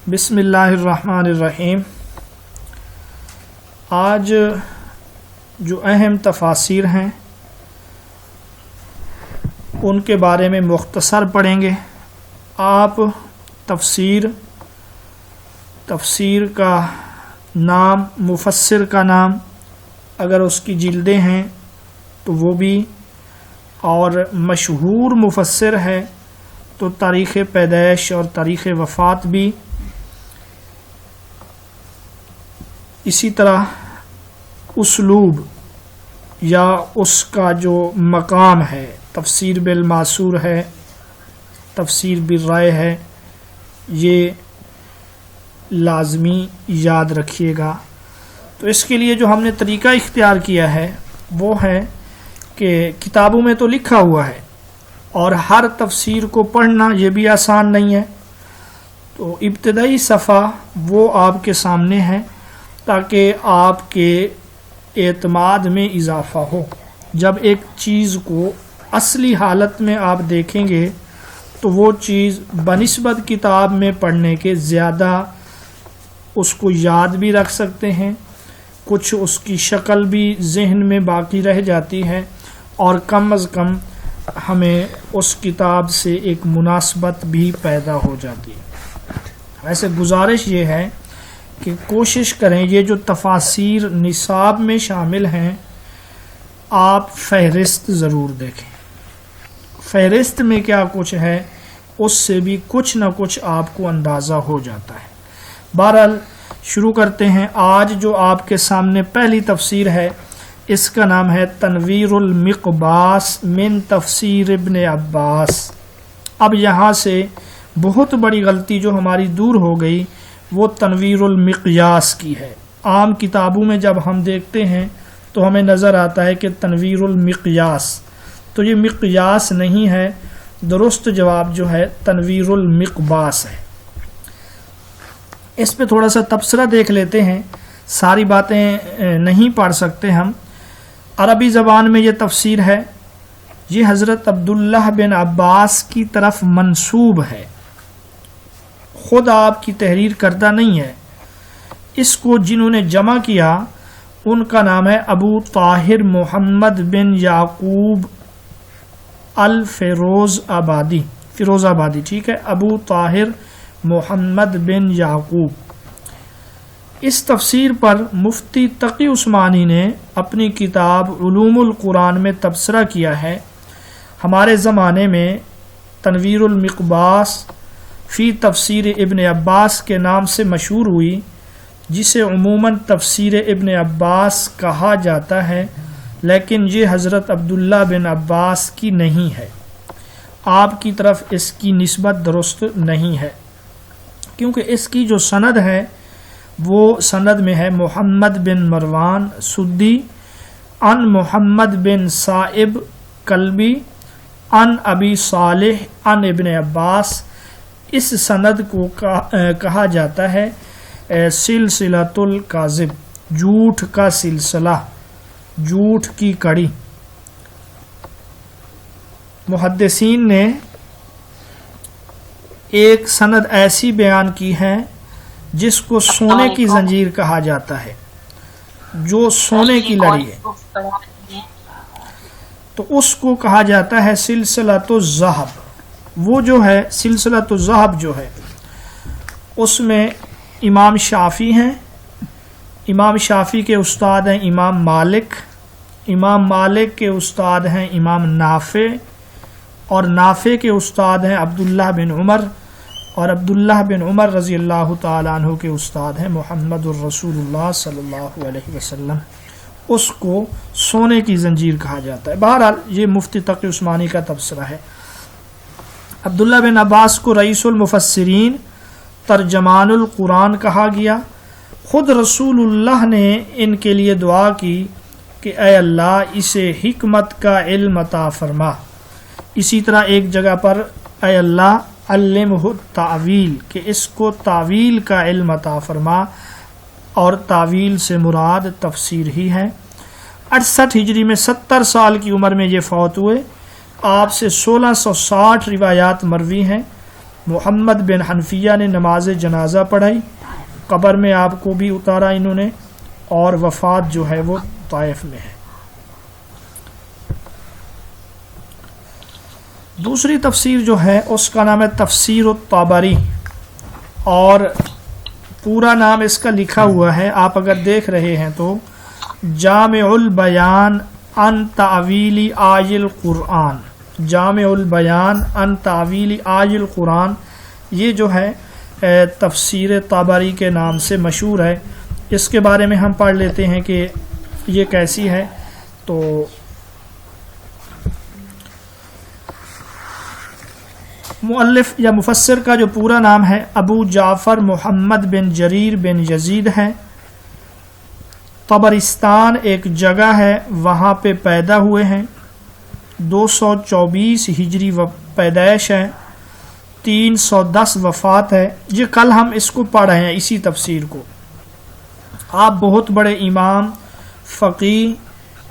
بسم اللہ الرحمن الرحیم۔ آج جو اہم تفاسیر ہیں ان کے بارے میں مختصر پڑھیں گے۔ آپ تفسیر کا نام، مفسر کا نام، اگر اس کی جلدیں ہیں تو وہ بھی، اور مشہور مفسر ہے تو تاریخ پیدائش اور تاریخ وفات بھی، اسی طرح اسلوب یا اس کا جو مقام ہے، تفسیر بالماسور ہے، تفسیر بالرائے ہے، یہ لازمی یاد رکھیے گا۔ تو اس کے لیے جو ہم نے طریقہ اختیار کیا ہے وہ ہے کہ کتابوں میں تو لکھا ہوا ہے، اور ہر تفسیر کو پڑھنا یہ بھی آسان نہیں ہے، تو ابتدائی صفحہ وہ آپ کے سامنے ہے تاکہ آپ کے اعتماد میں اضافہ ہو۔ جب ایک چیز کو اصلی حالت میں آپ دیکھیں گے تو وہ چیز بنسبت کتاب میں پڑھنے کے زیادہ اس کو یاد بھی رکھ سکتے ہیں، کچھ اس کی شکل بھی ذہن میں باقی رہ جاتی ہے، اور کم از کم ہمیں اس کتاب سے ایک مناسبت بھی پیدا ہو جاتی ہے۔ ویسے گزارش یہ ہے کہ کوشش کریں یہ جو تفاسیر نصاب میں شامل ہیں آپ فہرست ضرور دیکھیں۔ فہرست میں کیا کچھ ہے اس سے بھی کچھ نہ کچھ آپ کو اندازہ ہو جاتا ہے۔ بہرحال شروع کرتے ہیں۔ آج جو آپ کے سامنے پہلی تفسیر ہے اس کا نام ہے تنویر المقباس من تفسیر ابن عباس۔ اب یہاں سے بہت بڑی غلطی جو ہماری دور ہو گئی وہ تنویر المقیاس کی ہے۔ عام کتابوں میں جب ہم دیکھتے ہیں تو ہمیں نظر آتا ہے کہ تنویر المقیاس، تو یہ مقیاس نہیں ہے، درست جواب جو ہے تنویر المقباس ہے۔ اس پہ تھوڑا سا تبصرہ دیکھ لیتے ہیں، ساری باتیں نہیں پڑھ سکتے ہم۔ عربی زبان میں یہ تفسیر ہے، یہ حضرت عبداللہ بن عباس کی طرف منسوب ہے، خود آپ کی تحریر کردہ نہیں ہے۔ اس کو جنہوں نے جمع کیا ان کا نام ہے ابو طاہر محمد بن یعقوب الفیروز آبادی، فیروز آبادی، ٹھیک ہے، ابو طاہر محمد بن یعقوب۔ اس تفسیر پر مفتی تقی عثمانی نے اپنی کتاب علوم القرآن میں تبصرہ کیا ہے۔ ہمارے زمانے میں تنویر المقباس فی تفسیر ابن عباس کے نام سے مشہور ہوئی، جسے عموماً تفسیر ابن عباس کہا جاتا ہے، لیکن یہ حضرت عبداللہ بن عباس کی نہیں ہے، آپ کی طرف اس کی نسبت درست نہیں ہے، کیونکہ اس کی جو سند ہے وہ سند میں ہے محمد بن مروان سدی ان محمد بن صائب کلبی ان ابی صالح ان ابن عباس۔ اس سند کو کہا جاتا ہے سلسلۃ الکاذب، جھوٹ کا سلسلہ، جھوٹ کی کڑی۔ محدثین نے ایک سند ایسی بیان کی ہے جس کو سونے کی زنجیر کہا جاتا ہے، جو سونے کی لڑی ہے، تو اس کو کہا جاتا ہے سلسلۃ الذہب۔ وہ جو ہے سلسلۃ الذہب جو ہے اس میں امام شافعی ہیں، امام شافعی کے استاد ہیں امام مالک، امام مالک کے استاد ہیں امام نافع، اور نافع کے استاد ہیں عبداللہ بن عمر، اور عبداللہ بن عمر رضی اللہ تعالیٰ عنہ کے استاد ہیں محمد الرسول اللہ صلی اللہ علیہ وسلم۔ اس کو سونے کی زنجیر کہا جاتا ہے۔ بہرحال یہ مفتی تقی عثمانی کا تبصرہ ہے۔ عبداللہ بن عباس کو رئیس المفسرین، ترجمان القرآن کہا گیا۔ خود رسول اللہ نے ان کے لیے دعا کی کہ اے اللہ اسے حکمت کا علم عطا فرما۔ اسی طرح ایک جگہ پر اے اللہ علمہ التاویل، کہ اس کو تاویل کا علم عطا فرما، اور تاویل سے مراد تفسیر ہی ہے۔ 68 ہجری میں 70 سال کی عمر میں یہ فوت ہوئے۔ آپ سے 1660 روایات مروی ہیں، محمد بن حنفیہ نے نماز جنازہ پڑھائی، قبر میں آپ کو بھی اتارا انہوں نے، اور وفات جو ہے وہ طائف میں ہے۔ دوسری تفسیر جو ہے اس کا نام ہے تفسیر الطبری، اور پورا نام اس کا لکھا ہوا ہے، آپ اگر دیکھ رہے ہیں تو جامع البیان عن تعویل آیہ القرآن، جامع البیان عن تعویل آیہ القرآن، یہ جو ہے تفسیر طبری کے نام سے مشہور ہے۔ اس کے بارے میں ہم پڑھ لیتے ہیں کہ یہ کیسی ہے۔ تو مؤلف یا مفسر کا جو پورا نام ہے ابو جعفر محمد بن جریر بن یزید ہے۔ طبرستان ایک جگہ ہے، وہاں پہ پیدا ہوئے ہیں، 224 ہجری پیدائش ہے، 310 وفات ہے۔ یہ کل ہم اس کو پڑھ رہے ہیں، اسی تفسیر کو۔ آپ بہت بڑے امام، فقیہ،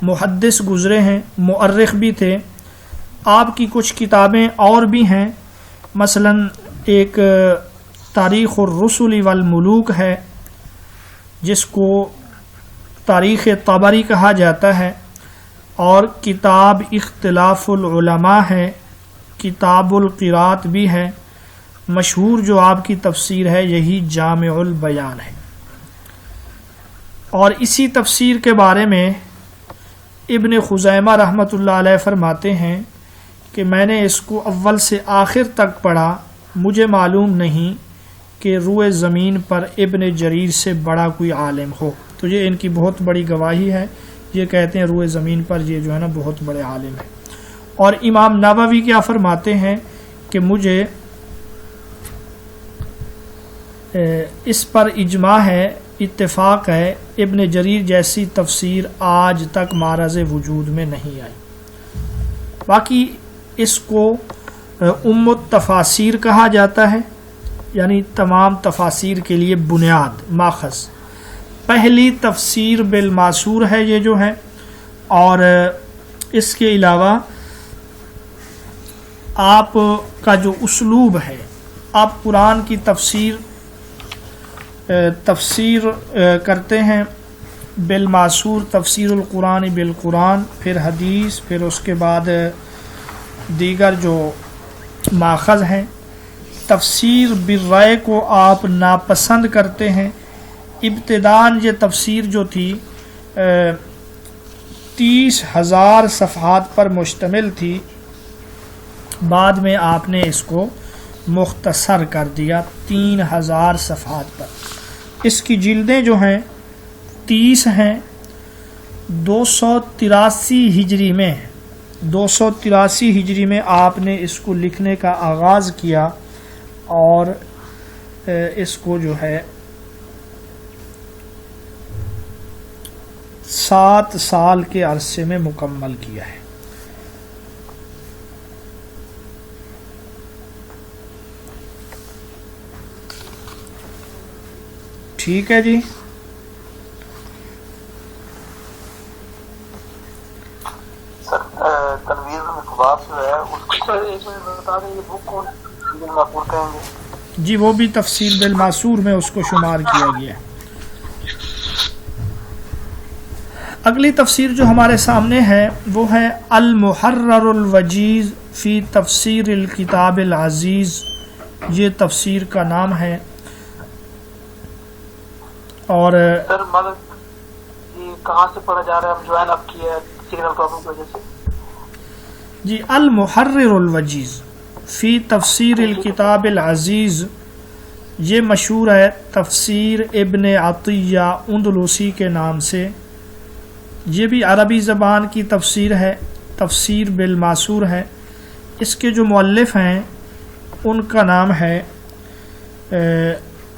محدث گزرے ہیں، مؤرخ بھی تھے۔ آپ کی کچھ کتابیں اور بھی ہیں، مثلا ایک تاریخ الرسل والملوک ہے، جس کو تاریخ طبری کہا جاتا ہے، اور کتاب اختلاف العلماء ہے، کتاب القرات بھی ہے۔ مشہور جو آپ کی تفسیر ہے یہی جامع البیان ہے۔ اور اسی تفسیر کے بارے میں ابن خزیمہ رحمۃ اللہ علیہ فرماتے ہیں کہ میں نے اس کو اول سے آخر تک پڑھا، مجھے معلوم نہیں کہ روئے زمین پر ابن جریر سے بڑا کوئی عالم ہو۔ تو یہ ان کی بہت بڑی گواہی ہے، یہ کہتے ہیں روئے زمین پر یہ جو ہے نا بہت بڑے عالم ہیں۔ اور امام نووی کیا فرماتے ہیں کہ مجھے اس پر اجماع ہے، اتفاق ہے، ابن جریر جیسی تفسیر آج تک معرض وجود میں نہیں آئی۔ باقی اس کو ام التفاسیر کہا جاتا ہے، یعنی تمام تفاسیر کے لیے بنیاد، ماخذ۔ پہلی تفسیر بالماسور ہے یہ جو ہے، اور اس کے علاوہ آپ کا جو اسلوب ہے، آپ قرآن کی تفسیر کرتے ہیں بالماسور، تفسیر القرآن بالقرآن، پھر حدیث، پھر اس کے بعد دیگر جو ماخذ ہیں۔ تفسیر بالرائے کو آپ ناپسند کرتے ہیں۔ ابتداً یہ تفسیر جو تھی 30,000 صفحات پر مشتمل تھی، بعد میں آپ نے اس کو مختصر کر دیا 3,000 صفحات پر۔ اس کی جلدیں جو ہیں 30 ہیں، 283 ہجری میں 283 ہجری میں آپ نے اس کو لکھنے کا آغاز کیا، اور اس کو جو ہے 7 سال کے عرصے میں مکمل کیا ہے۔ ٹھیک ہے جی۔ سر تنویر اقبال جو ہے اس کو ایک منٹ بتا دیں، یہ بک کون بالماسور کہیں گے؟ جی وہ بھی تفسیر بالماسور میں اس کو شمار کیا گیا ہے۔ اگلی تفسیر جو ہمارے سامنے ہے وہ ہے المحرر الوجیز فی تفسیر الکتاب العزیز، یہ تفسیر کا نام ہے۔ اور سر مطلب یہ کہاں سے پڑھا جا رہا ہے؟ ہم جوائن اپ کیا ہے سگنل پرابلم کی وجہ سے۔ جی المحرر الوجیز فی تفسیر الکتاب العزیز، یہ مشہور ہے تفسیر ابن عطیہ اندلسی کے نام سے۔ یہ بھی عربی زبان کی تفسیر ہے، تفسیر بالماسور ہے۔ اس کے جو مؤلف ہیں ان کا نام ہے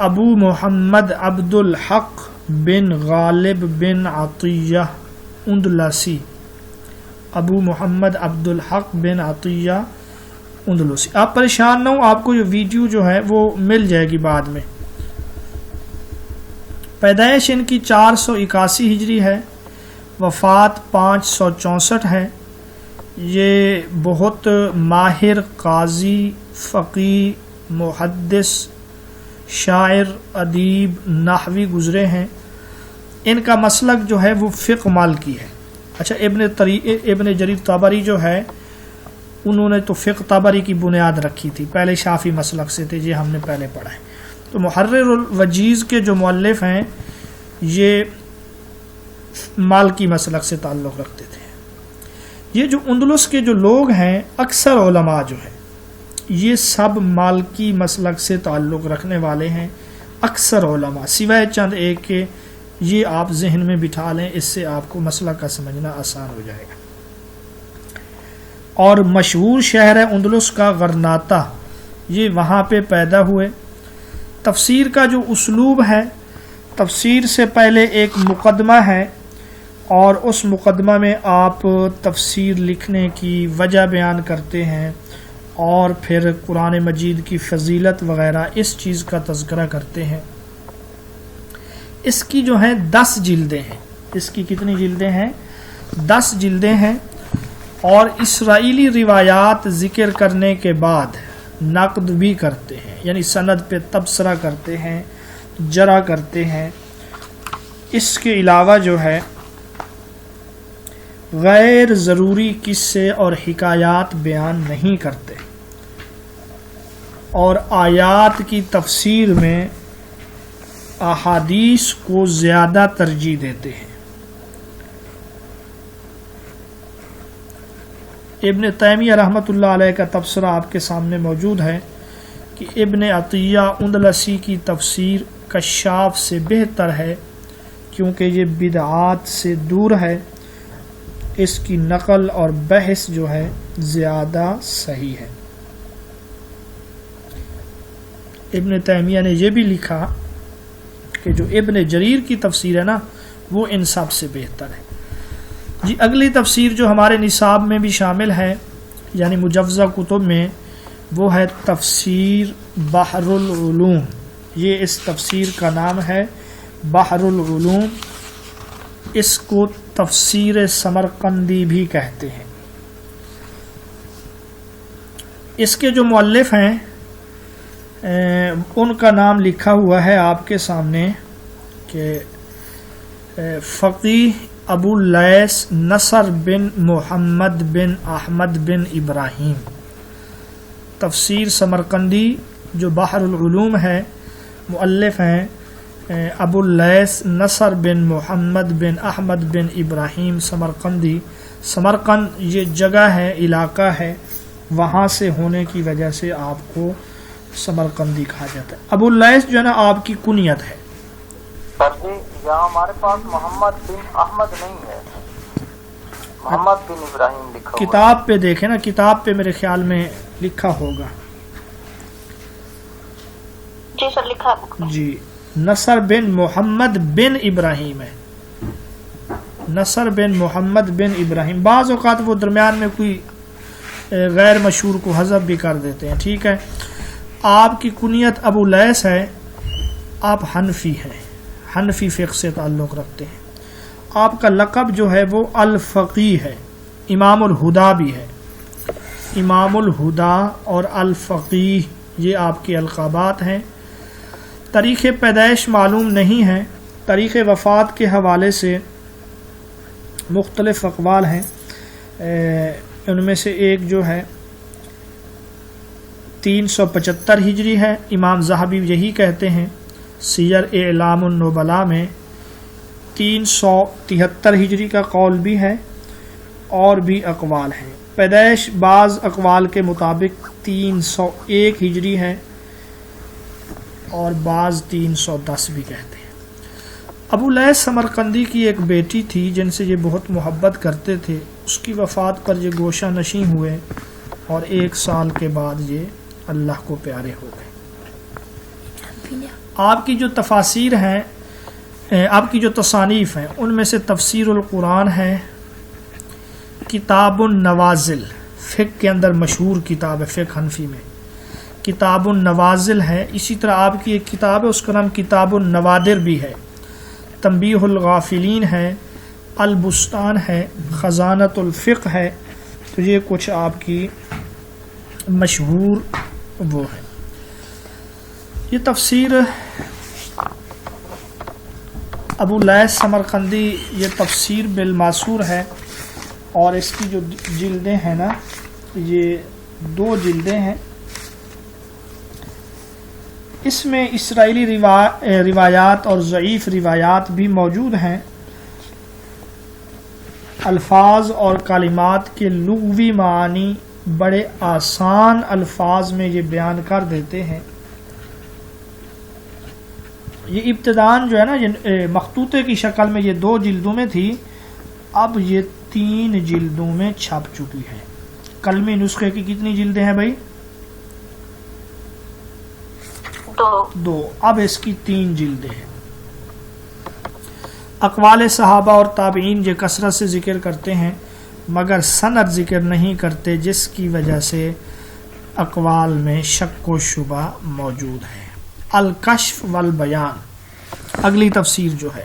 ابو محمد عبد الحق بن غالب بن عطیہ اندلسی، ابو محمد عبد الحق بن عطیہ اندلسی۔ آپ پریشان نہ ہوں، آپ کو یہ ویڈیو جو ہے وہ مل جائے گی بعد میں۔ پیدائش ان کی 481 ہجری ہے، وفات 564 ہے۔ یہ بہت ماہر قاضی، فقیہ، محدث، شاعر، ادیب، نحوی گزرے ہیں، ان کا مسلک جو ہے وہ فقہ مالکی ہے۔ اچھا، ابن جریر طبری جو ہے انہوں نے تو فقہ طبری کی بنیاد رکھی تھی، پہلے شافعی مسلک سے تھے، یہ ہم نے پہلے پڑھا ہے۔ تو محرر الوجیز کے جو مؤلف ہیں یہ مالکی مسلک سے تعلق رکھتے تھے۔ یہ جو اندلس کے جو لوگ ہیں، اکثر علماء جو ہیں یہ سب مالکی مسلک سے تعلق رکھنے والے ہیں، اکثر علماء، سوائے چند ایک کے، یہ آپ ذہن میں بٹھا لیں، اس سے آپ کو مسئلہ کا سمجھنا آسان ہو جائے گا۔ اور مشہور شہر ہے اندلس کا غرناطہ، یہ وہاں پہ پیدا ہوئے۔ تفسیر کا جو اسلوب ہے، تفسیر سے پہلے ایک مقدمہ ہے اور اس مقدمہ میں آپ تفسیر لکھنے کی وجہ بیان کرتے ہیں اور پھر قرآن مجید کی فضیلت وغیرہ اس چیز کا تذکرہ کرتے ہیں۔ اس کی جو ہیں 10 جلدیں ہیں، اس کی کتنی جلدیں ہیں؟ 10 جلدیں ہیں، اور اسرائیلی روایات ذکر کرنے کے بعد نقد بھی کرتے ہیں، یعنی سند پہ تبصرہ کرتے ہیں، جرح کرتے ہیں۔ اس کے علاوہ جو ہے غیر ضروری قصے اور حکایات بیان نہیں کرتے، اور آیات کی تفسیر میں احادیث کو زیادہ ترجیح دیتے ہیں۔ ابن تیمیہ رحمۃ اللہ علیہ کا تبصرہ آپ کے سامنے موجود ہے کہ ابن عطیہ اندلسی کی تفسیر کشاف سے بہتر ہے کیونکہ یہ بدعات سے دور ہے، اس کی نقل اور بحث جو ہے زیادہ صحیح ہے۔ ابن تیمیہ نے یہ بھی لکھا کہ جو ابن جریر کی تفسیر ہے نا وہ ان سب سے بہتر ہے۔ جی، اگلی تفسیر جو ہمارے نصاب میں بھی شامل ہے یعنی مجوزہ کتب میں، وہ ہے تفسیر بحر العلوم۔ یہ اس تفسیر کا نام ہے بحر العلوم، اس کو تفسیر سمرقندی بھی کہتے ہیں۔ اس کے جو مؤلف ہیں ان کا نام لکھا ہوا ہے آپ کے سامنے کہ فقیہ ابو اللیث نصر بن محمد بن احمد بن ابراہیم۔ تفسیر سمرقندی جو بحر العلوم ہے، مؤلف ہیں ابو اللیث نصر بن محمد بن احمد بن ابراہیم سمرقندی۔ سمرقند یہ جگہ ہے، علاقہ ہے، وہاں سے ہونے کی وجہ سے آپ کو سمرقندی کہا جاتا ہے۔ ابو اللیث جو ہے نا آپ کی کنیت ہے۔ سر جی، یہاں ہمارے پاس محمد بن احمد نہیں ہے، محمد بن ابراہیم لکھا ہوا ہے۔ کتاب پہ دیکھیں نا، کتاب پہ میرے خیال میں لکھا ہوگا۔ جی سر، لکھا ہے۔ جی، نصر بن محمد بن ابراہیم ہے، نصر بن محمد بن ابراہیم۔ بعض اوقات وہ درمیان میں کوئی غیر مشہور کو حذف بھی کر دیتے ہیں، ٹھیک ہے۔ آپ کی کنیت ابو لیث ہے، آپ حنفی ہیں، حنفی فقہ سے تعلق رکھتے ہیں۔ آپ کا لقب جو ہے وہ الفقیہ ہے، امام الہدا بھی ہے، امام الہدا اور الفقیہ یہ آپ کے القابات ہیں۔ تاریخ پیدائش معلوم نہیں ہے، تاریخ وفات کے حوالے سے مختلف اقوال ہیں، ان میں سے ایک جو ہے 375 ہجری ہے، امام ذہبی یہی کہتے ہیں۔ سیر اعلام النبلاء میں 373 ہجری کا قول بھی ہے، اور بھی اقوال ہیں۔ پیدائش بعض اقوال کے مطابق 301 ہجری ہے اور بعض 310 بھی کہتے ہیں۔ ابو لیث سمرقندی کی ایک بیٹی تھی جن سے یہ بہت محبت کرتے تھے، اس کی وفات پر یہ گوشہ نشیں ہوئے اور 1 سال کے بعد یہ اللہ کو پیارے ہو گئے۔ آپ کی جو تفاسیر ہیں، آپ کی جو تصانیف ہیں، ان میں سے تفسیر القرآن ہے، کتاب النوازل فقہ کے اندر مشہور کتاب ہے، فقہ حنفی میں کتاب النوازل ہے۔ اسی طرح آپ کی ایک کتاب ہے، اس کا نام کتاب النوادر بھی ہے، تنبیہ الغافلین ہے، البستان ہے، خزانۃ الفقہ ہے۔ تو یہ کچھ آپ کی مشہور وہ ہے۔ یہ تفسیر ابو لیث سمرقندی یہ تفسیر بالماسور ہے، اور اس کی جو جلدیں ہیں نا یہ 2 جلدیں ہیں. اس میں اسرائیلی روایات اور ضعیف روایات بھی موجود ہیں. الفاظ اور کلمات کے لغوی معانی بڑے آسان الفاظ میں یہ بیان کر دیتے ہیں. یہ ابتداً جو ہے نا یہ مخطوطے کی شکل میں یہ 2 جلدوں میں تھی، اب یہ 3 جلدوں میں چھپ چکی ہے. قلمی نسخے کی کتنی جلدیں ہیں بھائی؟ 2. اب اس کی 3 جلدیں ہیں. اقوال صحابہ اور تابعین یہ کثرت سے ذکر کرتے ہیں مگر سند ذکر نہیں کرتے، جس کی وجہ سے اقوال میں شک و شبہ موجود ہے. الکشف والبیان اگلی تفسیر جو ہے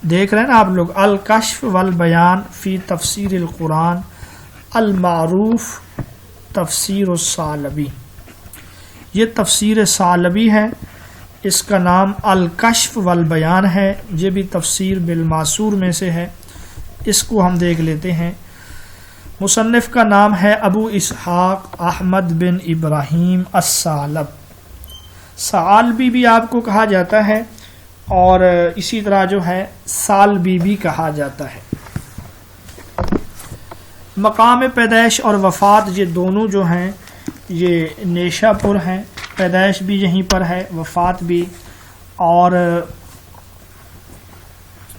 دیکھ رہے ہیں نا آپ لوگ، الکشف والبیان فی تفسیر القرآن المعروف تفسیر الثعلبی. یہ تفسیر ثعلبی ہے، اس کا نام الکشف والبیان ہے. یہ بھی تفسیر بالماسور میں سے ہے. اس کو ہم دیکھ لیتے ہیں. مصنف کا نام ہے ابو اسحاق احمد بن ابراہیم الثعلب. ثعلبی بھی آپ کو کہا جاتا ہے اور اسی طرح جو ہے ثعلبی بھی کہا جاتا ہے. مقام پیدائش اور وفات یہ دونوں جو ہیں یہ نیشا پور ہیں. پیدائش بھی یہیں پر ہے، وفات بھی، اور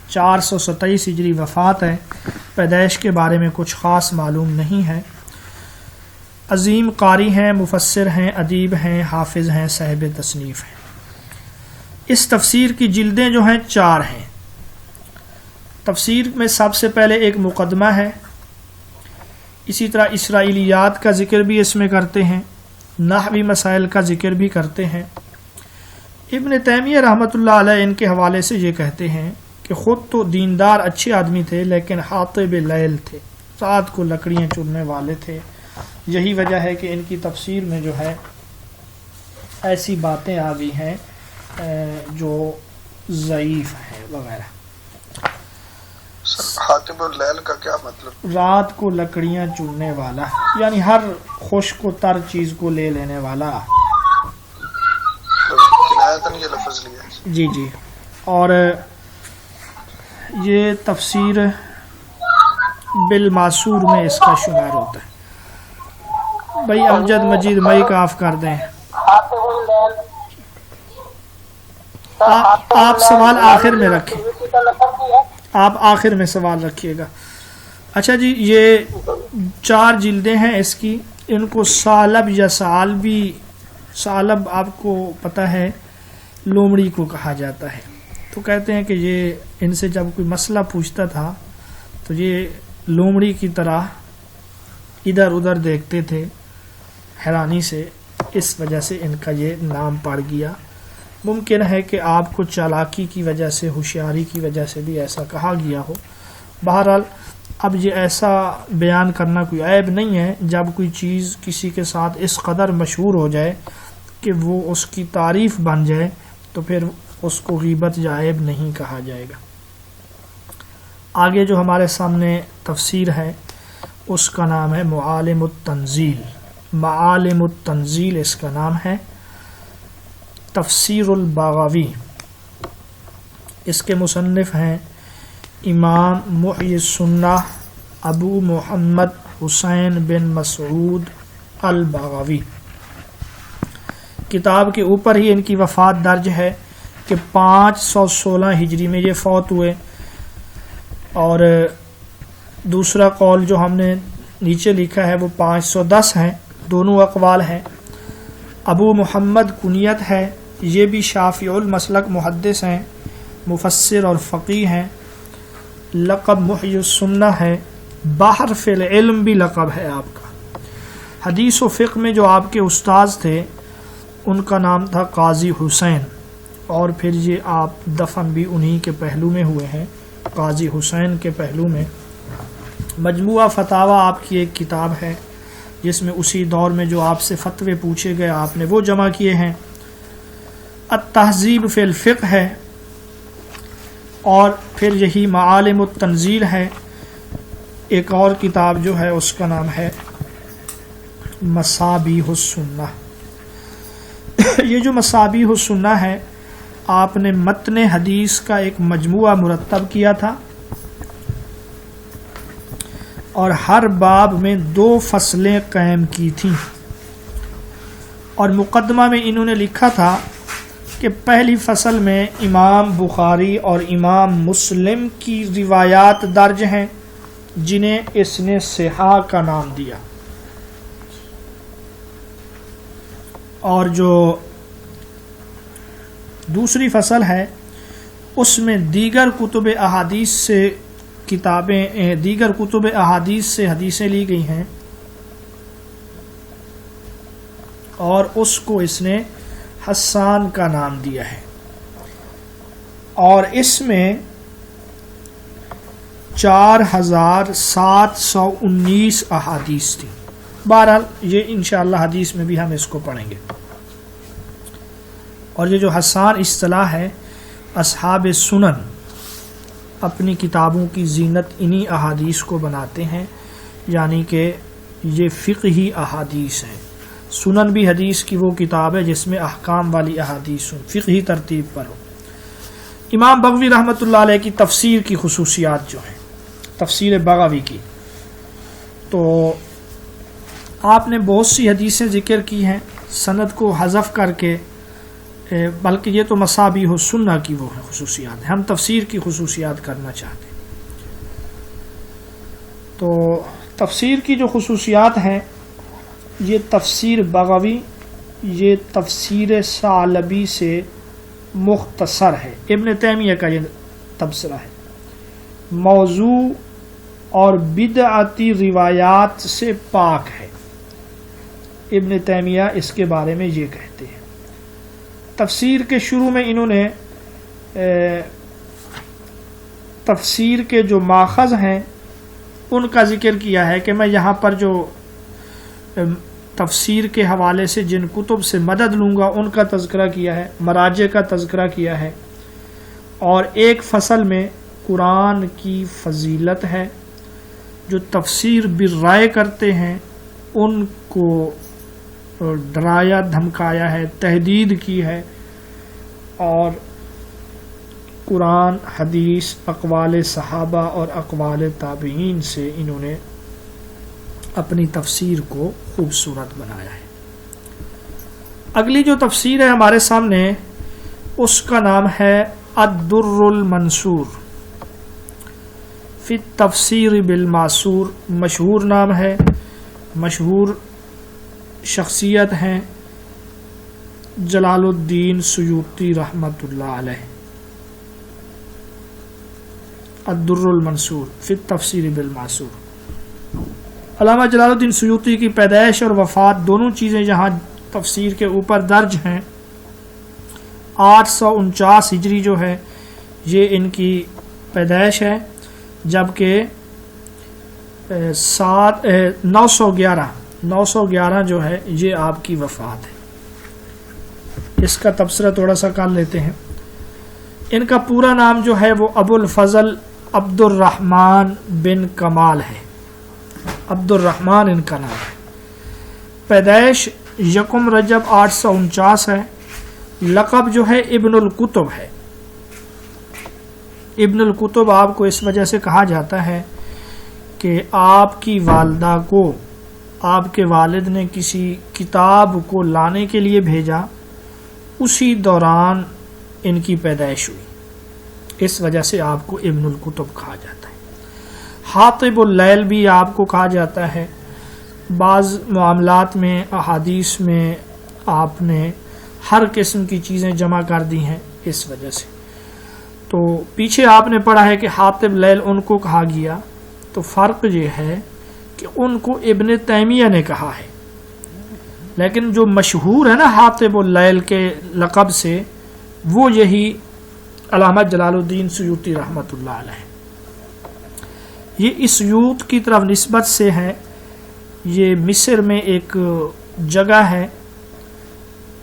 427 ہجری وفات ہے. پیدائش کے بارے میں کچھ خاص معلوم نہیں ہے. عظیم قاری ہیں، مفسر ہیں، ادیب ہیں، حافظ ہیں، صاحب تصنیف ہیں. اس تفسیر کی جلدیں جو ہیں 4 ہیں. تفسیر میں سب سے پہلے ایک مقدمہ ہے. اسی طرح اسرائیلیات کا ذکر بھی اس میں کرتے ہیں، نحوی مسائل کا ذکر بھی کرتے ہیں. ابن تیمیہ رحمۃ اللہ علیہ ان کے حوالے سے یہ کہتے ہیں کہ خود تو دیندار اچھے آدمی تھے لیکن حاطب لیل تھے، رات کو لکڑیاں چننے والے تھے. یہی وجہ ہے کہ ان کی تفسیر میں جو ہے ایسی باتیں آ گئی ہیں جو ضعیف ہیں وغیرہ. حاتم اللیل کا کیا مطلب؟ رات کو لکڑیاں چننے والا، یعنی ہر خشک و تر چیز کو لے لینے والا. کنایتاً یہ لفظ لیا ہے. جی جی. اور یہ تفسیر بالماسور میں اس کا شمار ہوتا ہے. بھائی امجد مجید مائک آف کر دیں. آپ سوال آخر میں رکھیں، آپ آخر میں سوال رکھیے گا. اچھا جی، یہ 4 جلدیں ہیں اس کی. ان کو ثعلب یا ثعلبی، ثعلب آپ کو پتہ ہے لومڑی کو کہا جاتا ہے. تو کہتے ہیں کہ یہ ان سے جب کوئی مسئلہ پوچھتا تھا تو یہ لومڑی کی طرح ادھر ادھر دیکھتے تھے حیرانی سے، اس وجہ سے ان کا یہ نام پڑ گیا. ممکن ہے کہ آپ کو چالاکی کی وجہ سے، ہوشیاری کی وجہ سے بھی ایسا کہا گیا ہو. بہرحال اب یہ ایسا بیان کرنا کوئی عیب نہیں ہے. جب کوئی چیز کسی کے ساتھ اس قدر مشہور ہو جائے کہ وہ اس کی تعریف بن جائے تو پھر اس کو غیبت یا عیب نہیں کہا جائے گا. آگے جو ہمارے سامنے تفسیر ہے اس کا نام ہے معالم التنزیل. معالم التنزیل اس کا نام ہے. تفسیر البغوی، اس کے مصنف ہیں امام محی السنہ ابو محمد حسین بن مسعود البغوی. کتاب کے اوپر ہی ان کی وفات درج ہے کہ 516 ہجری میں یہ فوت ہوئے. اور دوسرا قول جو ہم نے نیچے لکھا ہے وہ 510 ہیں. دونوں اقوال ہیں. ابو محمد کنیت ہے، یہ بھی شافعی المسلک محدث ہیں، مفسر اور فقیہ ہیں. لقب محی السنہ ہے. بحر فی العلم بھی لقب ہے آپ کا. حدیث و فقہ میں جو آپ کے استاذ تھے ان کا نام تھا قاضی حسین، اور پھر یہ آپ دفن بھی انہی کے پہلو میں ہوئے ہیں، قاضی حسین کے پہلو میں. مجموعہ فتاوی آپ کی ایک کتاب ہے جس میں اسی دور میں جو آپ سے فتوے پوچھے گئے آپ نے وہ جمع کیے ہیں. التہذیب فی الفقہ ہے، اور پھر یہی معالم التنزیل ہے۔ ایک اور کتاب جو ہے اس کا نام ہے مصابیح السنہ۔ یہ جو مصابیح السنہ ہے، آپ نے متن حدیث کا ایک مجموعہ مرتب کیا تھا، اور ہر باب میں 2 فصلیں قائم کی تھیں، اور مقدمہ میں انہوں نے لکھا تھا کہ پہلی فصل میں امام بخاری اور امام مسلم کی روایات درج ہیں جنہیں اس نے صحاح کا نام دیا، اور جو دوسری فصل ہے اس میں دیگر کتب احادیث سے حدیثیں لی گئی ہیں، اور اس کو اس نے حسان کا نام دیا ہے، اور اس میں 4719 احادیث تھی۔ بہرحال یہ انشاءاللہ حدیث میں بھی ہم اس کو پڑھیں گے۔ اور یہ جو حسان اصطلاح ہے، اصحاب سنن اپنی کتابوں کی زینت انہی احادیث کو بناتے ہیں، یعنی کہ یہ فقہی احادیث ہیں۔ سنن بھی حدیث کی وہ کتاب ہے جس میں احکام والی احادیث ہوں، فقہی ترتیب پر ہو۔ امام بغوی رحمۃ اللہ علیہ کی تفسیر کی خصوصیات جو ہیں، تفسیر بغوی کی، تو آپ نے بہت سی حدیثیں ذکر کی ہیں سند کو حذف کر کے، بلکہ یہ تو مصابیح السنہ کی وہ خصوصیات ہیں، ہم تفسیر کی خصوصیات کرنا چاہتے ہیں۔ تو تفسیر کی جو خصوصیات ہیں، یہ تفسیر بغوی یہ تفسیر ثعلبی سے مختصر ہے، ابن تیمیہ کا یہ تبصرہ ہے، موضوع اور بدعتی روایات سے پاک ہے۔ ابن تیمیہ اس کے بارے میں یہ کہتے ہیں۔ تفسیر کے شروع میں انہوں نے تفسیر کے جو ماخذ ہیں ان کا ذکر کیا ہے کہ میں یہاں پر جو تفسیر کے حوالے سے جن کتب سے مدد لوں گا ان کا تذکرہ کیا ہے، مراجع کا تذکرہ کیا ہے، اور ایک فصل میں قرآن کی فضیلت ہے، جو تفسیر بالرائے کرتے ہیں ان کو ڈرایا دھمکایا ہے، تہدید کی ہے، اور قرآن، حدیث، اقوال صحابہ اور اقوال تابعین سے انہوں نے اپنی تفسیر کو خوبصورت بنایا ہے۔ اگلی جو تفسیر ہے ہمارے سامنے، اس کا نام ہے الدر المنصور فی التفسیر بالماسور، مشہور نام ہے، مشہور شخصیت ہیں جلال الدین سیوطی رحمۃ اللہ علیہ۔ الدر المنصور فی التفسیر بالماسور۔ علامہ جلال الدین سیوطی کی پیدائش اور وفات دونوں چیزیں یہاں تفسیر کے اوپر درج ہیں۔ 849 ہجری جو ہے یہ ان کی پیدائش ہے، جبکہ 911 جو ہے یہ آپ کی وفات ہے۔ اس کا تبصرہ تھوڑا سا کر لیتے ہیں۔ ان کا پورا نام جو ہے وہ ابو الفضل عبد الرحمن بن کمال ہے، عبد الرحمن ان کا نام ہے۔ پیدائش 1 رجب 849 ہے۔ لقب جو ہے ابن الکتب ہے۔ ابن الکتب آپ کو اس وجہ سے کہا جاتا ہے کہ آپ کی والدہ کو آپ کے والد نے کسی کتاب کو لانے کے لیے بھیجا، اسی دوران ان کی پیدائش ہوئی، اس وجہ سے آپ کو ابن الکتب کہا جاتا ہے۔ حاطب اللیل بھی آپ کو کہا جاتا ہے۔ بعض معاملات میں، احادیث میں آپ نے ہر قسم کی چیزیں جمع کر دی ہیں اس وجہ سے۔ تو پیچھے آپ نے پڑھا ہے کہ حاطب لیل ان کو کہا گیا، تو فرق یہ ہے کہ ان کو ابن تیمیہ نے کہا ہے، لیکن جو مشہور ہے نا حاطب اللیل کے لقب سے، وہ یہی علامہ جلال الدین سیوطی رحمۃ اللہ علیہ۔ یہ اس سیوط کی طرف نسبت سے ہے۔ یہ مصر میں ایک جگہ ہے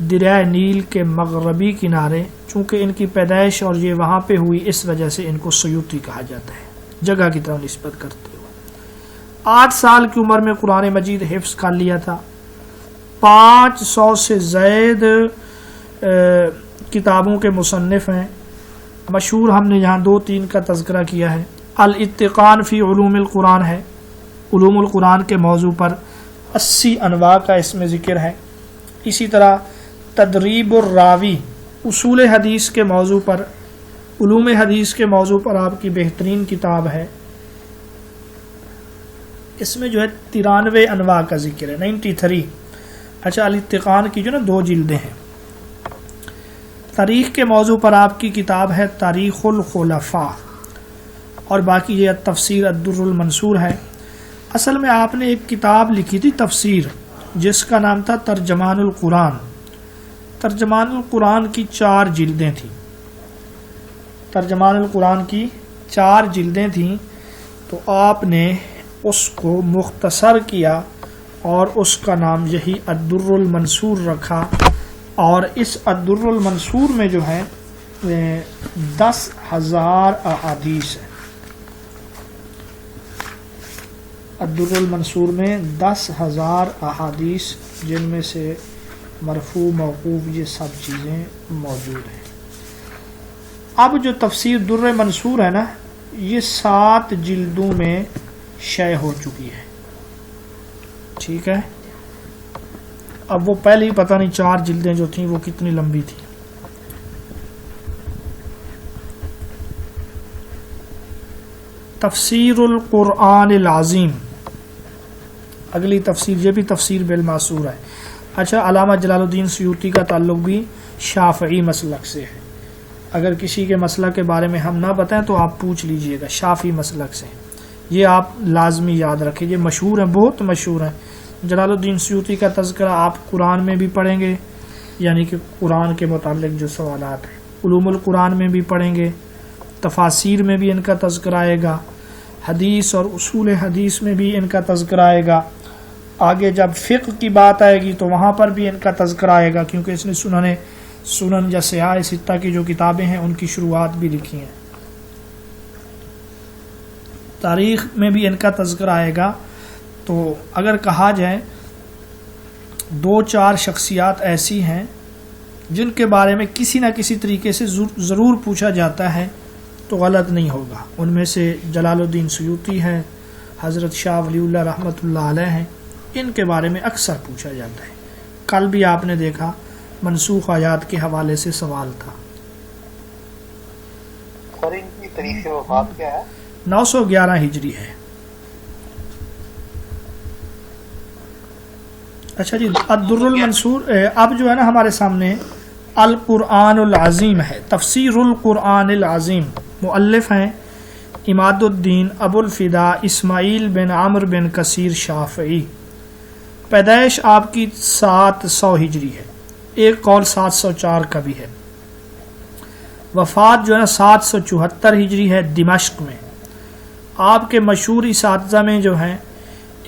دریائے نیل کے مغربی کنارے، چونکہ ان کی پیدائش اور یہ وہاں پہ ہوئی اس وجہ سے ان کو سیوطی کہا جاتا ہے، جگہ کی طرف نسبت کرتے ہوئے۔ 8 سال کی عمر میں قرآن مجید حفظ کر لیا تھا۔ 500 سے زائد کتابوں کے مصنف ہیں، مشہور ہم نے یہاں 2-3 کا تذکرہ کیا ہے۔ الاتقان فی علوم القرآن ہے، علوم القرآن کے موضوع پر 80 انواع کا اس میں ذکر ہے۔ اسی طرح تدریب الراوی اصول حدیث کے موضوع پر، علوم حدیث کے موضوع پر آپ کی بہترین کتاب ہے، اس میں جو ہے 93 انواع کا ذکر ہے، 93۔ اچھا، الاتقان کی جو نا 2 جلدیں ہیں۔ تاریخ کے موضوع پر آپ کی کتاب ہے تاریخ الخلفاء، اور باقی یہ تفسیر الدر المنصور ہے۔ اصل میں آپ نے ایک کتاب لکھی تھی تفسیر، جس کا نام تھا ترجمان القرآن۔ ترجمان القرآن کی 4 جلدیں تھیں، ترجمان القرآن کی 4 جلدیں تھیں، تو آپ نے اس کو مختصر کیا اور اس کا نام یہی الدر المنصور رکھا، اور اس الدر المنصور میں جو ہے 10,000 احادیث ہے۔ الدر المنصور میں 10,000 احادیث، جن میں سے مرفوع موقوف یہ سب چیزیں موجود ہیں۔ اب جو تفسیر در منصور ہے نا، یہ 7 جلدوں میں شائع ہو چکی ہے، ٹھیک ہے۔ اب وہ پہلے ہی پتہ نہیں 4 جلدیں جو تھیں وہ کتنی لمبی تھیں۔ تفسیر القرآن العظیم، اگلی تفسیر، یہ بھی تفسیر بالمعصور ہے۔ اچھا، علامہ جلال الدین سیوطی کا تعلق بھی شافعی مسلک سے ہے، اگر کسی کے مسلک کے بارے میں ہم نہ بتائیں تو آپ پوچھ لیجئے گا، شافعی مسلک سے، یہ آپ لازمی یاد رکھیں، یہ مشہور ہیں، بہت مشہور ہیں۔ جلال الدین سیوطی کا تذکرہ آپ قرآن میں بھی پڑھیں گے، یعنی کہ قرآن کے متعلق جو سوالات ہیں، علوم القرآن میں بھی پڑھیں گے، تفاسیر میں بھی ان کا تذکرہ آئے گا، حدیث اور اصول حدیث میں بھی ان کا تذکرہ آئے گا، آگے جب فقہ کی بات آئے گی تو وہاں پر بھی ان کا تذکرہ آئے گا، کیونکہ اس نے سنن یا سیاہ ستہ کی جو کتابیں ہیں ان کی شروعات بھی لکھی ہیں۔ تاریخ میں بھی ان کا تذکرہ آئے گا۔ تو اگر کہا جائے 2-4 شخصیات ایسی ہیں جن کے بارے میں کسی نہ کسی طریقے سے ضرور پوچھا جاتا ہے تو غلط نہیں ہوگا، ان میں سے جلال الدین سیوطی ہے، حضرت شاہ ولی اللہ رحمۃ اللہ علیہ ہیں، ان کے بارے میں اکثر پوچھا جاتا ہے۔ کل بھی آپ نے دیکھا منسوخ آیات کے حوالے سے سوال تھا۔ سر، ان کی تاریخ وفات کیا ہے؟ 911 ہجری ہے۔ اچھا جی، الدر المنصور، اب جو ہے نا ہمارے سامنے القرآن العظیم ہے، تفسیر القرآن العظیم، مؤلف ہیں عماد الدین ابو الفدا اسماعیل بن عمرو بن کثیر شافعی۔ پیدائش آپ کی 700 ہجری ہے، ایک قول 704 کا بھی ہے۔ وفات جو ہے نا 774 ہجری ہے دمشق میں۔ آپ کے مشہور اساتذہ میں جو ہیں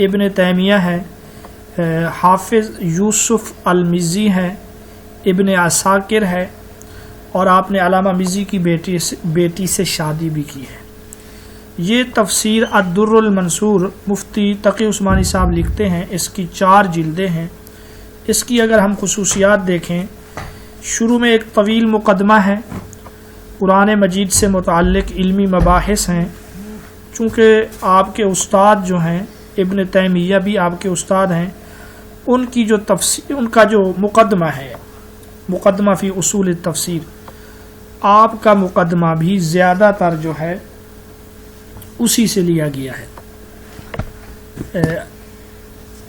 ابن تیمیہ ہے، حافظ یوسف المزی ہے، ابن عساکر ہے، اور آپ نے علامہ مزی کی بیٹی سے شادی بھی کی ہے۔ یہ تفسیر الدر المنصور مفتی تقی عثمانی صاحب لکھتے ہیں، اس کی 4 جلدیں ہیں۔ اس کی اگر ہم خصوصیات دیکھیں، شروع میں ایک طویل مقدمہ ہے، قرآن مجید سے متعلق علمی مباحث ہیں۔ چونکہ آپ کے استاد جو ہیں ابن تیمیہ بھی آپ کے استاد ہیں، ان کی جو تفسیر، ان کا جو مقدمہ ہے، مقدمہ فی اصول التفسیر، آپ کا مقدمہ بھی زیادہ تر جو ہے اسی سے لیا گیا ہے،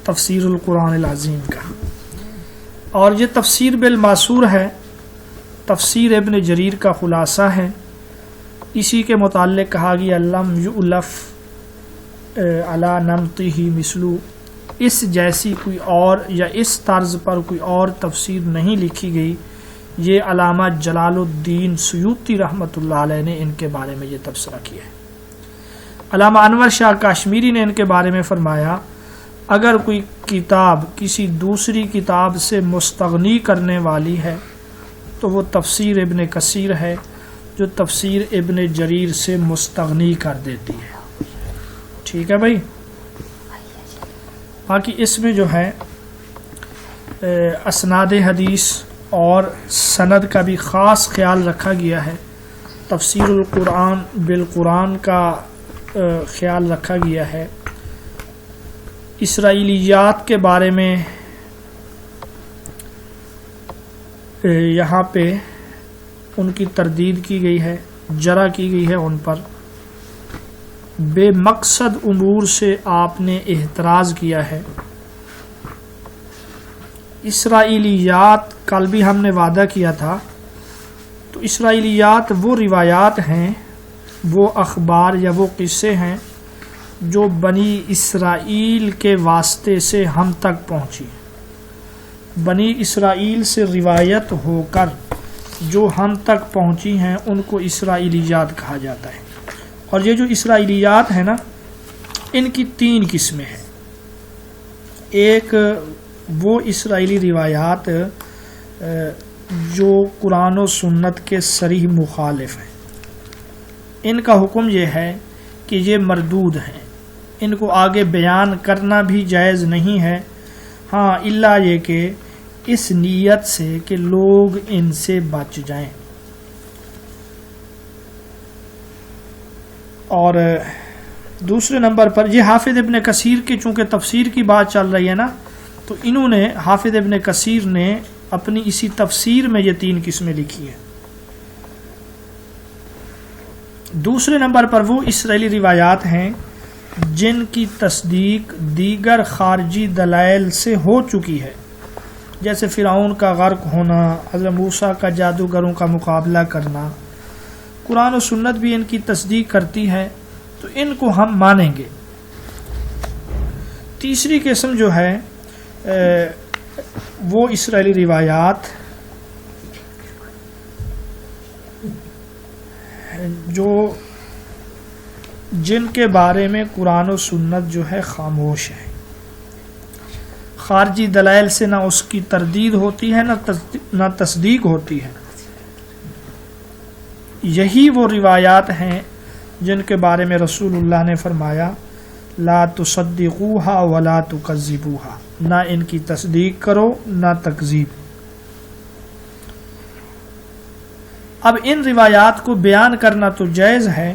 تفسیر القرآن العظیم کا۔ اور یہ تفسیر بالمعصور ہے، تفسیر ابن جریر کا خلاصہ ہے۔ اسی کے متعلق کہا گیا لم یؤلف علی نمطہ مثلو، اس جیسی کوئی اور یا اس طرز پر کوئی اور تفسیر نہیں لکھی گئی۔ یہ علامہ جلال الدین سیوطی رحمۃ اللہ علیہ نے ان کے بارے میں یہ تبصرہ کیا ہے۔ علامہ انور شاہ کاشمیری نے ان کے بارے میں فرمایا، اگر کوئی کتاب کسی دوسری کتاب سے مستغنی کرنے والی ہے تو وہ تفسیر ابن کثیر ہے جو تفسیر ابن جریر سے مستغنی کر دیتی ہے. ٹھیک ہے بھائی. باقی اس میں جو ہے اسناد حدیث اور سند کا بھی خاص خیال رکھا گیا ہے. تفسیر القرآن بالقرآن کا خیال رکھا گیا ہے. اسرائیلیات کے بارے میں یہاں پہ ان کی تردید کی گئی ہے، جرح کی گئی ہے ان پر. بے مقصد امور سے آپ نے احتراز کیا ہے. اسرائیلیات کل بھی ہم نے وعدہ کیا تھا، تو اسرائیلیات وہ روایات ہیں، وہ اخبار یا وہ قصے ہیں جو بنی اسرائیل کے واسطے سے ہم تک پہنچی. بنی اسرائیل سے روایت ہو کر جو ہم تک پہنچی ہیں ان کو اسرائیلیات کہا جاتا ہے. اور یہ جو اسرائیلیات ہیں نا، ان کی 3 قسمیں ہیں. ایک وہ اسرائیلی روایات جو قرآن و سنت کے صریح مخالف ہیں. ان کا حکم یہ ہے کہ یہ مردود ہیں، ان کو آگے بیان کرنا بھی جائز نہیں ہے. ہاں الا یہ کہ اس نیت سے کہ لوگ ان سے بچ جائیں. اور دوسرے نمبر پر یہ حافظ ابن کثیر کی چونکہ تفسیر کی بات چل رہی ہے نا، تو انہوں نے حافظ ابن کثیر نے اپنی اسی تفسیر میں یہ 3 قسمیں لکھی ہیں. دوسرے نمبر پر وہ اسرائیلی روایات ہیں جن کی تصدیق دیگر خارجی دلائل سے ہو چکی ہے، جیسے فرعون کا غرق ہونا، حضرت موسیٰ کا جادوگروں کا مقابلہ کرنا. قرآن و سنت بھی ان کی تصدیق کرتی ہے، تو ان کو ہم مانیں گے. تیسری قسم جو ہے وہ اسرائیلی روایات جن کے بارے میں قرآن و سنت جو ہے خاموش ہے. خارجی دلائل سے نہ اس کی تردید ہوتی ہے نہ تصدیق ہوتی ہے. یہی وہ روایات ہیں جن کے بارے میں رسول اللہ نے فرمایا لا تصدقوها ولا تکذبوها، نہ ان کی تصدیق کرو نہ تکذیب. اب ان روایات کو بیان کرنا تو جائز ہے،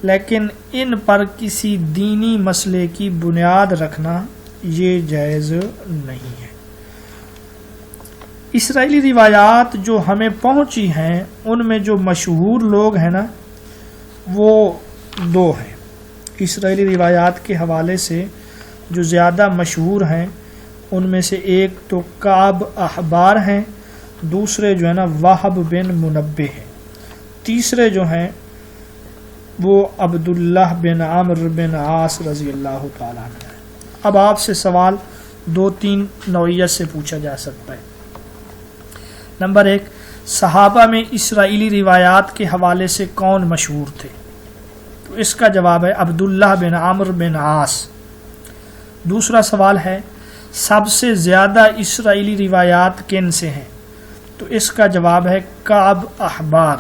لیکن ان پر کسی دینی مسئلے کی بنیاد رکھنا یہ جائز نہیں ہے. اسرائیلی روایات جو ہمیں پہنچی ہیں ان میں جو مشہور لوگ ہیں نا وہ 2 ہیں. اسرائیلی روایات کے حوالے سے جو زیادہ مشہور ہیں ان میں سے ایک تو کعب احبار ہیں، دوسرے جو ہے نا وہب بن منبہ ہیں، تیسرے جو ہیں وہ عبداللہ بن عمرو بن عاص رضی اللہ تعالیٰ عنہ ہیں. اب آپ سے سوال 2-3 نوعیت سے پوچھا جا سکتا ہے. نمبر 1، صحابہ میں اسرائیلی روایات کے حوالے سے کون مشہور تھے؟ تو اس کا جواب ہے عبداللہ بن عمرو بن عاص. دوسرا سوال ہے سب سے زیادہ اسرائیلی روایات کن سے ہیں؟ تو اس کا جواب ہے کعب احبار.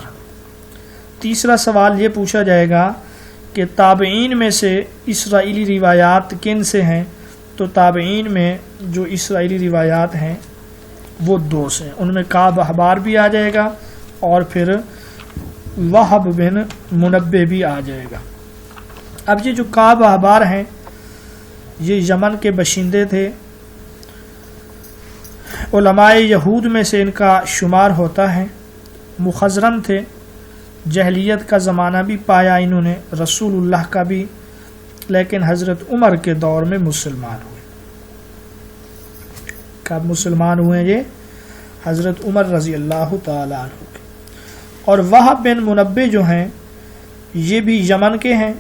تیسرا سوال یہ پوچھا جائے گا کہ تابعین میں سے اسرائیلی روایات کن سے ہیں؟ تو تابعین میں جو اسرائیلی روایات ہیں وہ 2 سے ہیں، ان میں کعب احبار بھی آ جائے گا اور پھر وہب بن منبہ بھی آ جائے گا. اب یہ جو کعب احبار ہیں یہ یمن کے باشندے تھے، علماء یہود میں سے ان کا شمار ہوتا ہے. مخضرم تھے، جہلیت کا زمانہ بھی پایا انہوں نے، رسول اللہ کا بھی، لیکن حضرت عمر کے دور میں مسلمان ہوئے. کب مسلمان ہوئے یہ؟ حضرت عمر رضی اللہ تعالیٰ عنہ کے. اور وہب بن منبہ جو ہیں یہ بھی یمن کے ہیں،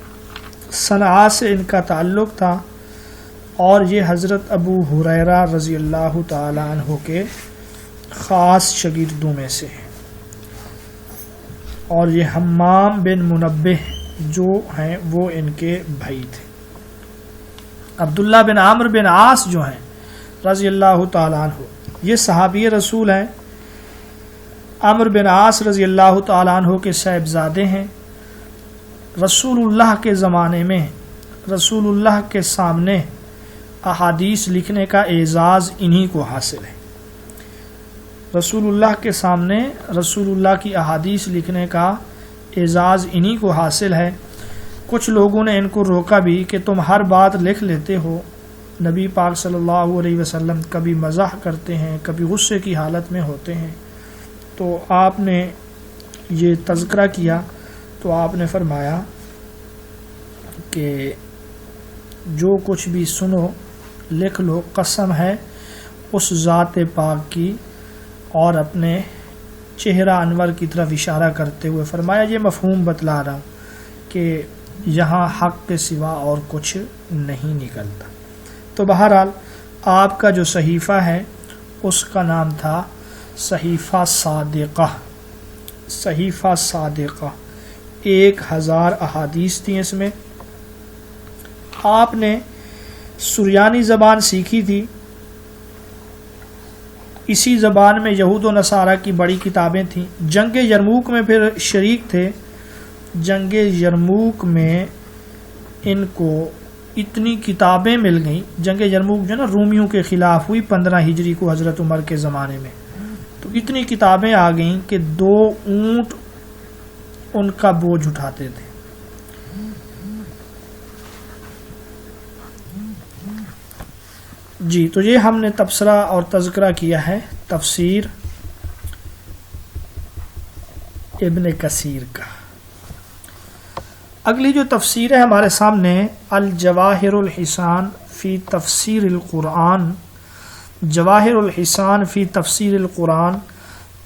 صنعاء سے ان کا تعلق تھا، اور یہ حضرت ابو ہریرہ رضی اللہ تعالیٰ عنہ کے خاص شاگردوں میں سے ہیں. اور یہ حمام بن منبہ جو ہیں وہ ان کے بھائی تھے. عبداللہ بن عمرو بن عاص جو ہیں رضی اللہ تعالیٰ عنہ، یہ صحابی رسول ہیں، عمرو بن عاص رضی اللہ تعالیٰ عنہ کے صاحبزادے ہیں۔ رسول اللہ کے زمانے میں رسول اللہ کے سامنے احادیث لکھنے کا اعزاز انہی کو حاصل ہے۔ رسول اللہ کے سامنے رسول اللہ کی احادیث لکھنے کا اعزاز انہی کو حاصل ہے۔ کچھ لوگوں نے ان کو روکا بھی کہ تم ہر بات لکھ لیتے ہو، نبی پاک صلی اللہ علیہ وسلم کبھی مزاح کرتے ہیں، کبھی غصے کی حالت میں ہوتے ہیں۔ تو آپ نے یہ تذکرہ کیا تو آپ نے فرمایا کہ جو کچھ بھی سنو لکھ لو، قسم ہے اس ذات پاک کی، اور اپنے چہرہ انور کی طرف اشارہ کرتے ہوئے فرمایا یہ مفہوم بتلا رہا ہوں کہ یہاں حق کے سوا اور کچھ نہیں نکلتا۔ تو بہرحال آپ کا جو صحیفہ ہے اس کا نام تھا صحیفہ صادقہ۔ صحیفہ صادقہ 1000 احادیث تھیں اس میں۔ آپ نے سریانی زبان سیکھی تھی، اسی زبان میں یہود و نصارہ کی بڑی کتابیں تھیں۔ جنگ یرموک میں پھر شریک تھے۔ جنگ یرموک میں ان کو اتنی کتابیں مل گئیں، جنگ یرموک جو نا رومیوں کے خلاف ہوئی 15 ہجری کو حضرت عمر کے زمانے میں، تو اتنی کتابیں آ گئیں کہ 2 اونٹ ان کا بوجھ اٹھاتے تھے۔ جی تو یہ ہم نے تبصرہ اور تذکرہ کیا ہے تفسیر ابن کثیر کا۔ اگلی جو تفسیر ہے ہمارے سامنے الجواہر الحسان فی تفسیر القرآن۔ جواہر الحسان فی تفسیر القرآن،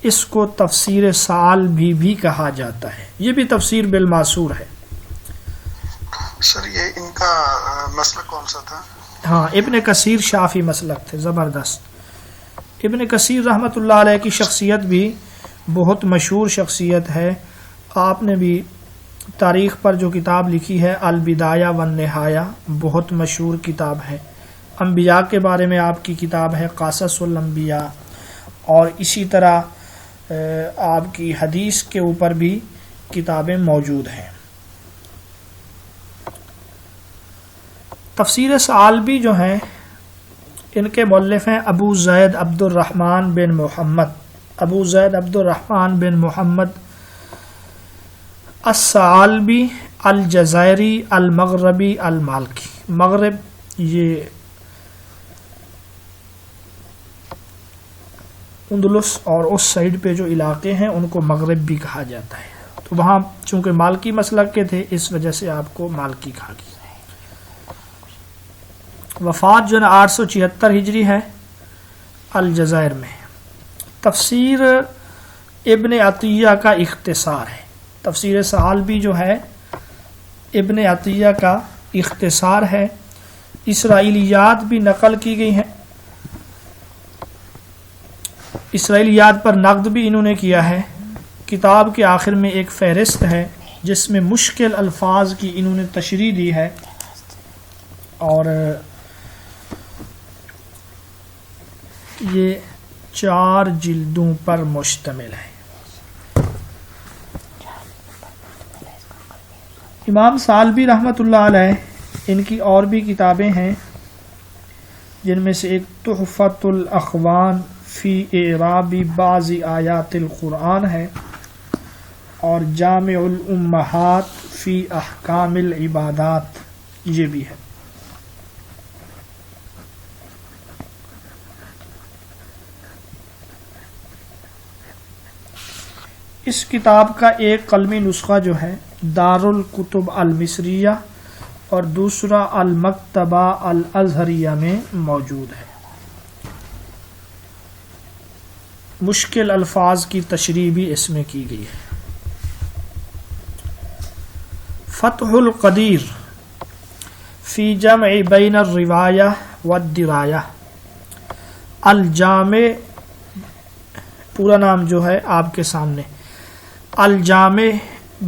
اس کو تفسیر سال بھی کہا جاتا ہے۔ یہ بھی تفسیر بالماسور ہے۔ سر یہ ان کا مسئلہ کون سا تھا؟ ہاں، ابن کثیر شافی مسلک تھے، زبردست۔ ابن کثیر رحمۃ اللہ علیہ کی شخصیت بھی بہت مشہور شخصیت ہے۔ آپ نے بھی تاریخ پر جو کتاب لکھی ہے البدایہ والنہایہ، بہت مشہور کتاب ہے۔ انبیاء کے بارے میں آپ کی کتاب ہے قصص الانبیاء، اور اسی طرح آپ کی حدیث کے اوپر بھی کتابیں موجود ہیں۔ تفسیر ثعالبی جو ہیں ان کے مؤلف ہیں ابو زید عبد الرحمن بن محمد، ابو زید عبد الرحمن بن محمد الثعالبی الجزائری المغربی المالکی۔ مغرب یہ اندلس اور اس سائڈ پہ جو علاقے ہیں ان کو مغرب بھی کہا جاتا ہے، تو وہاں چونکہ مالکی مسلک کے تھے اس وجہ سے آپ کو مالکی کہا گیا۔ وفات جو ہے 876 ہجری ہے الجزائر میں۔ تفسیر ابن عطیہ کا اختصار ہے۔ تفسیر ثعالبی جو ہے ابن عطیہ کا اختصار ہے۔ اسرائیلیات بھی نقل کی گئی ہیں، اسرائیلیات پر نقد بھی انہوں نے کیا ہے۔ کتاب کے آخر میں ایک فہرست ہے جس میں مشکل الفاظ کی انہوں نے تشریح دی ہے، اور یہ 4 جلدوں پر مشتمل ہے۔ امام ثعالبی رحمۃ اللہ علیہ ان کی اور بھی کتابیں ہیں، جن میں سے ایک تحفۃ الاخوان فی اعراب بعض آیات القرآن ہے، اور جامع الامہات فی احکام العبادات یہ بھی ہے۔ اس کتاب کا ایک قلمی نسخہ جو ہے دارالکتب المصریہ اور دوسرا المکتبہ الازہریہ میں موجود ہے۔ مشکل الفاظ کی تشریح بھی اس میں کی گئی ہے۔ فتح القدیر فی جمع بین الروایہ والدرایہ۔ الجامع پورا نام جو ہے آپ کے سامنے، الجامع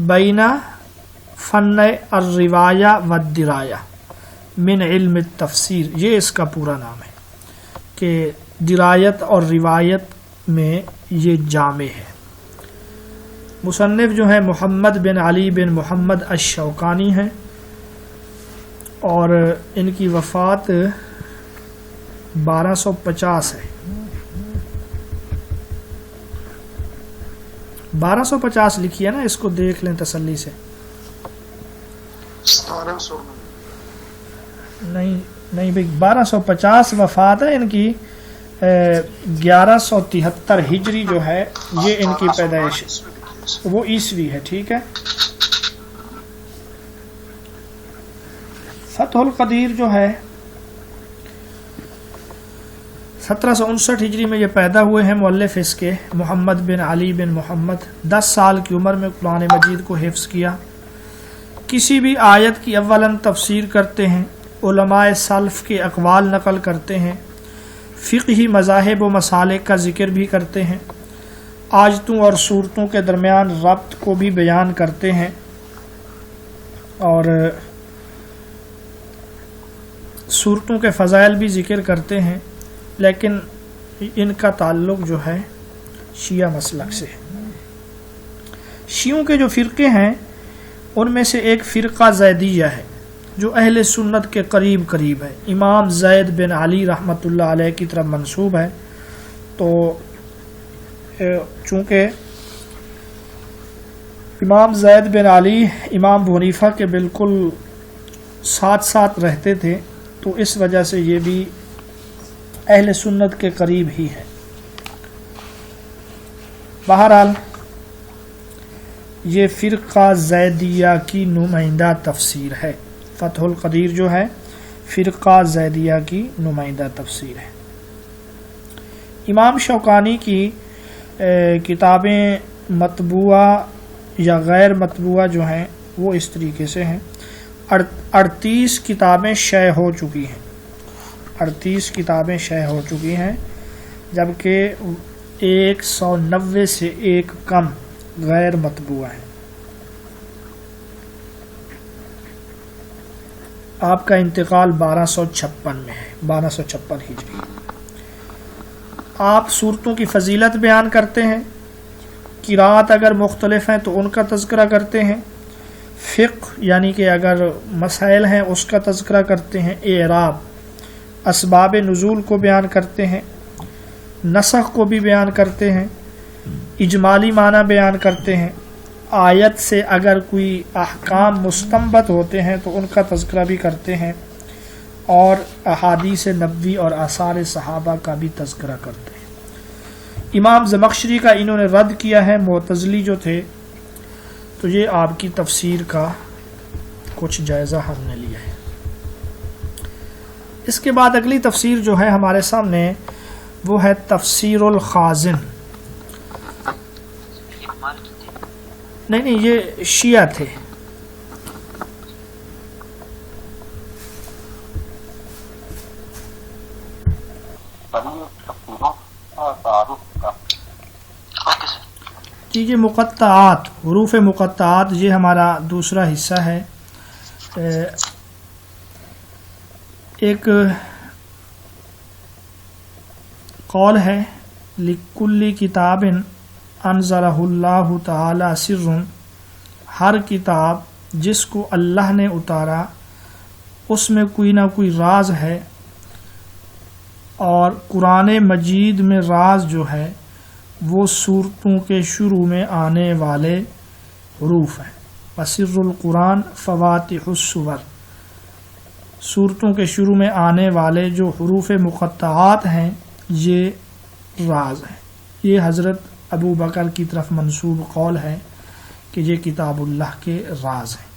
بین فن الروایہ والدرایہ من علم التفسیر، یہ اس کا پورا نام ہے۔ کہ درایت اور روایت میں یہ جامع ہے۔ مصنف جو ہے محمد بن علی بن محمد الشوکانی ہیں اور ان کی وفات 1250 ہے۔ 1250 لکھی ہے نا، اس کو دیکھ لیں تسلی سے۔ 1700 نہیں بھائی، 1250 وفات ہے ان کی، 1173 ہجری جو ہے یہ ان کی پیدائش ہے، وہ عیسوی ہے، ٹھیک ہے۔ فتح القدیر جو ہے 1759 ہجری میں یہ پیدا ہوئے ہیں۔ مؤلف اس کے محمد بن علی بن محمد 10 سال کی عمر میں قرآن مجید کو حفظ کیا۔ کسی بھی آیت کی اولاً تفسیر کرتے ہیں، علماء سلف کے اقوال نقل کرتے ہیں، فقہی مذاہب و مسالک کا ذکر بھی کرتے ہیں، آیتوں اور صورتوں کے درمیان ربط کو بھی بیان کرتے ہیں، اور صورتوں کے فضائل بھی ذکر کرتے ہیں، لیکن ان کا تعلق جو ہے شیعہ مسلک سے ہے۔ شیعوں کے جو فرقے ہیں ان میں سے ایک فرقہ زیدیہ ہے جو اہل سنت کے قریب ہے، امام زید بن علی رحمۃ اللہ علیہ کی طرف منسوب ہے۔ تو چونکہ امام زید بن علی امام ابو حنیفہ کے بالکل ساتھ رہتے تھے، تو اس وجہ سے یہ بھی اہل سنت کے قریب ہی ہے۔ بہرحال یہ فرقہ زیدیہ کی نمائندہ تفسیر ہے۔ فتح القدیر جو ہے فرقہ زیدیہ کی نمائندہ تفسیر ہے۔ امام شوکانی کی کتابیں مطبوعہ یا غیر مطبوعہ جو ہیں وہ اس طریقے سے ہیں۔ 38 کتابیں شائع ہو چکی ہیں، 38 کتابیں شائع ہو چکی ہیں، جبکہ 190 سے ایک کم غیر مطبوعہ ہیں۔ آپ کا انتقال 1256 میں ہے، 1256 ہجری۔ آپ صورتوں کی فضیلت بیان کرتے ہیں، قرات اگر مختلف ہیں تو ان کا تذکرہ کرتے ہیں، فقہ یعنی کہ اگر مسائل ہیں اس کا تذکرہ کرتے ہیں، اعراب اسباب نزول کو بیان کرتے ہیں، نسخ کو بھی بیان کرتے ہیں، اجمالی معنی بیان کرتے ہیں، آیت سے اگر کوئی احکام مستنبط ہوتے ہیں تو ان کا تذکرہ بھی کرتے ہیں، اور احادیث نبوی اور آثار صحابہ کا بھی تذکرہ کرتے ہیں۔ امام زمخشری کا انہوں نے رد کیا ہے، معتزلی جو تھے، تو یہ آپ کی تفسیر کا کچھ جائزہ ہم نے لیا ہے۔ اس کے بعد اگلی تفسیر جو ہے ہمارے سامنے وہ ہے تفسیر الخازن۔ نہیں یہ شیعہ تھے۔ یہ مقطعات، حروف مقطعات، یہ ہمارا دوسرا حصہ ہے۔ ایک قول ہے لِكُلِّ کتاب انزلہ اللہ تعالی سر، ہر کتاب جس کو اللہ نے اتارا اس میں کوئی نہ کوئی راز ہے، اور قرآن مجید میں راز جو ہے وہ صورتوں کے شروع میں آنے والے حروف ہیں۔ وَسِرُّ القرآن فواتح السور، صورتوں کے شروع میں آنے والے جو حروف مقطعات ہیں یہ راز ہیں۔ یہ حضرت ابو بکر کی طرف منسوب قول ہے کہ یہ کتاب اللہ کے راز ہیں۔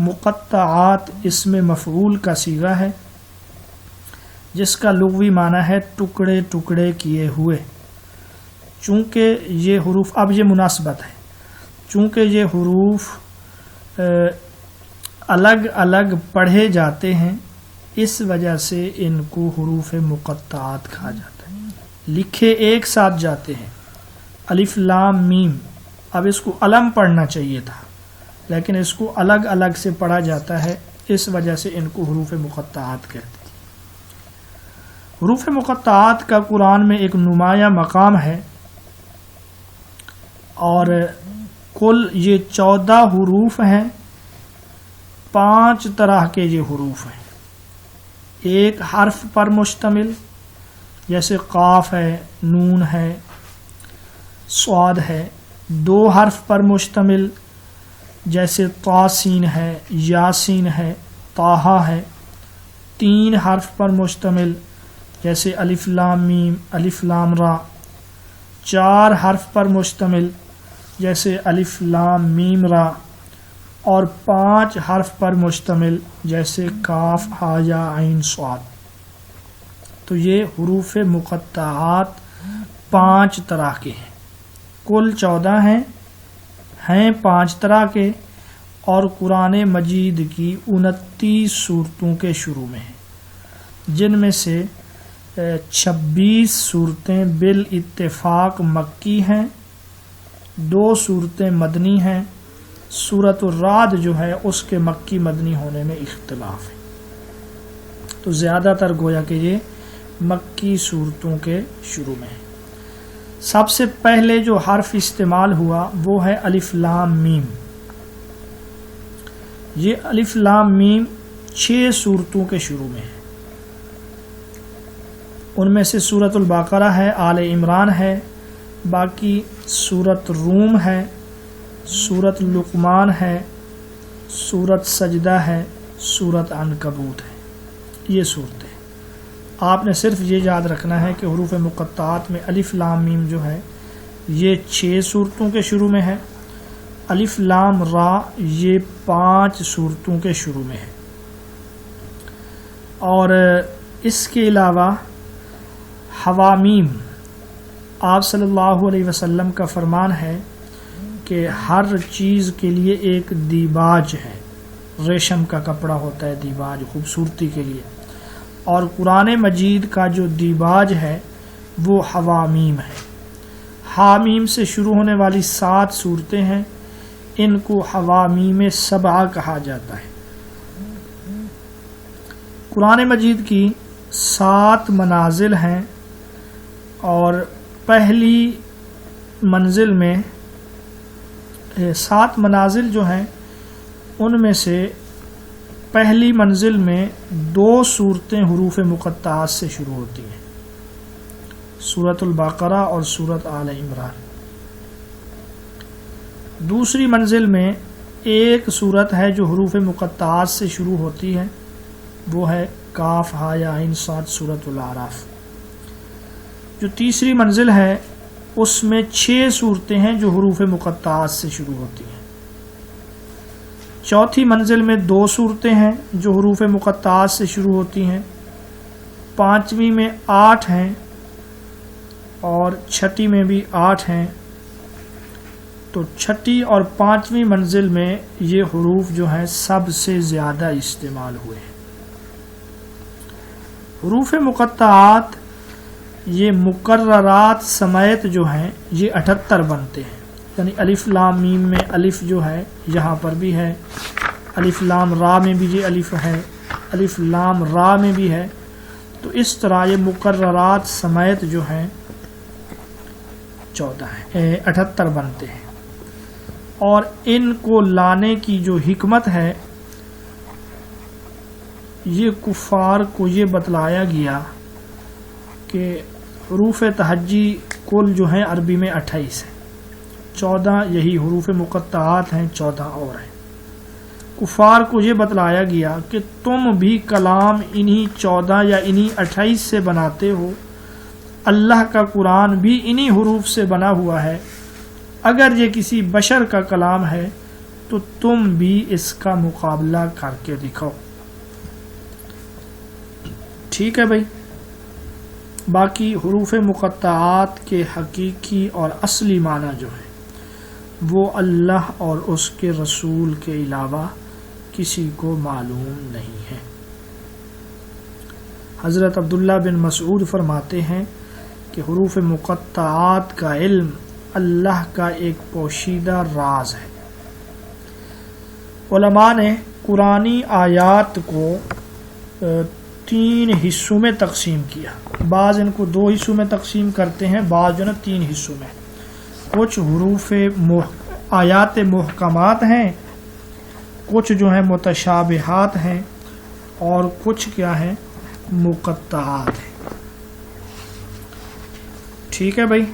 مقطعات اسم مفعول کا صیغہ ہے جس کا لغوی معنی ہے ٹکڑے ٹکڑے کیے ہوئے۔ چونکہ یہ حروف، اب یہ مناسبت ہے، چونکہ یہ حروف الگ الگ پڑھے جاتے ہیں اس وجہ سے ان کو حروف مقطعات کہا جاتا ہے۔ لکھے ایک ساتھ جاتے ہیں، الف لام میم، اب اس کو علم پڑھنا چاہیے تھا لیکن اس کو الگ الگ سے پڑھا جاتا ہے، اس وجہ سے ان کو حروف مقطعات کہتے ہیں۔ حروف مقطعات کا قرآن میں ایک نمایاں مقام ہے، اور کل یہ 14 حروف ہیں۔ 5 طرح کے یہ حروف ہیں، ایک حرف پر مشتمل جیسے قاف ہے، نون ہے، صاد ہے، 2 حرف پر مشتمل جیسے طاسین ہے، یاسین ہے، طٰہٰ ہے، 3 حرف پر مشتمل جیسے الف لام میم، الف لام را، 4 حرف پر مشتمل جیسے الف لام میم را، اور 5 حرف پر مشتمل جیسے کاف ہا یا عین صاد۔ تو یہ حروف مقطعات 5 طرح کے ہیں، کل 14 ہیں 5 طرح کے، اور قرآن مجید کی 29 صورتوں کے شروع میں ہیں، جن میں سے 26 صورتیں بالاتفاق مکی ہیں، 2 صورتیں مدنی ہیں۔ سورۃ الرعد جو ہے اس کے مکی مدنی ہونے میں اختلاف ہے، تو زیادہ تر گویا کہ یہ مکی صورتوں کے شروع میں ہے۔ سب سے پہلے جو حرف استعمال ہوا وہ ہے الف لام میم۔ یہ الف لام میم 6 صورتوں کے شروع میں ہے، ان میں سے سورۃ البقرہ ہے، آل عمران ہے، باقی سورۃ روم ہے، سورۃ لقمان ہے، سورۃ سجدہ ہے، سورۃ عنکبوت ہے۔ یہ صورتیں آپ نے صرف یہ یاد رکھنا ہے کہ حروف مقطعات میں الف لام میم جو ہے یہ 6 صورتوں کے شروع میں ہے، الف لام را یہ 5 صورتوں کے شروع میں ہے، اور اس کے علاوہ حوامیم آپ صلی اللہ علیہ وسلم کا فرمان ہے کہ ہر چیز کے لیے ایک دیباج ہے، ریشم کا کپڑا ہوتا ہے دیباج خوبصورتی کے لیے، اور قرآن مجید کا جو دیباج ہے وہ حوامیم ہے۔ حامیم سے شروع ہونے والی 7 صورتیں ہیں، ان کو حوامیم 7 کہا جاتا ہے۔ قرآن مجید کی 7 منازل ہیں، اور پہلی منزل میں 7 منازل جو ہیں ان میں سے پہلی منزل میں 2 صورتیں حروف مقطعات سے شروع ہوتی ہیں، سورۃ البقرہ اور سورۃ آل عمران۔ دوسری منزل میں ایک صورت ہے جو حروف مقطعات سے شروع ہوتی ہے، وہ ہے کاف ہا یا عین صاد، سورۃ الاعراف۔ جو تیسری منزل ہے اس میں 6 صورتیں ہیں جو حروف مقطعات سے شروع ہوتی ہیں۔ چوتھی منزل میں 2 صورتیں ہیں جو حروف مقطعات سے شروع ہوتی ہیں، 5ویں میں 8 ہیں، اور 6ٹھی میں بھی 8 ہیں۔ تو 6ٹھی اور 5ویں منزل میں یہ حروف جو ہیں سب سے زیادہ استعمال ہوئے ہیں۔ حروف مقطعات یہ مقررات سمیت جو ہیں یہ 78 بنتے ہیں، یعنی الف لام میم میں الف جو ہے یہاں پر بھی ہے، الف لام را میں بھی یہ الف ہے، الف لام را میں بھی ہے، تو اس طرح یہ مقررات سمیت جو ہیں 78 بنتے ہیں۔ اور ان کو لانے کی جو حکمت ہے یہ کفار کو یہ بتلایا گیا کہ حروف تہجی کل جو ہیں عربی میں 28 ہیں، 14 یہی حروف مقطعات ہیں، 14 اور ہیں۔ کفار کو یہ بتلایا گیا کہ تم بھی کلام انہی 14 یا انہی 28 سے بناتے ہو، اللہ کا قرآن بھی انہی حروف سے بنا ہوا ہے، اگر یہ کسی بشر کا کلام ہے تو تم بھی اس کا مقابلہ کر کے دکھاؤ۔ ٹھیک ہے بھائی، باقی حروف مقطعات کے حقیقی اور اصلی معنی جو ہے وہ اللہ اور اس کے رسول کے علاوہ کسی کو معلوم نہیں ہے۔ حضرت عبداللہ بن مسعود فرماتے ہیں کہ حروف مقطعات کا علم اللہ کا ایک پوشیدہ راز ہے۔ علماء نے قرآنی آیات کو 3 حصوں میں تقسیم کیا. بعض ان کو 2 حصوں میں تقسیم کرتے ہیں، بعض جو نا 3 حصوں میں. کچھ حروف آیات محکمات ہیں، کچھ جو ہیں متشابہات ہیں، اور کچھ کیا ہیں مقطعات ہیں. ٹھیک ہے بھائی.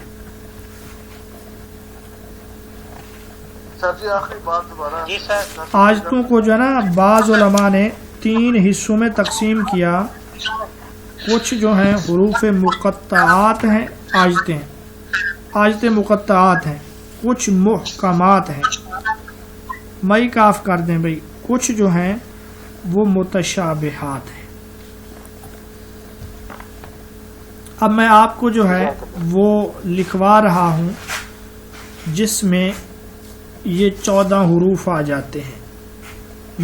سر جی آخری بات دوبارہ. جی سر. آیتوں کو جو ہے نا بعض علماء نے 3 حصوں میں تقسیم کیا. کچھ جو ہیں حروف مقطعات ہیں، آیتیں مقطعات ہیں، کچھ محکمات ہیں. مئی کاف کر دیں بھائی. کچھ جو ہیں وہ متشابہات ہیں. اب میں آپ کو جو ہے وہ لکھوا رہا ہوں جس میں یہ 14 حروف آ جاتے ہیں.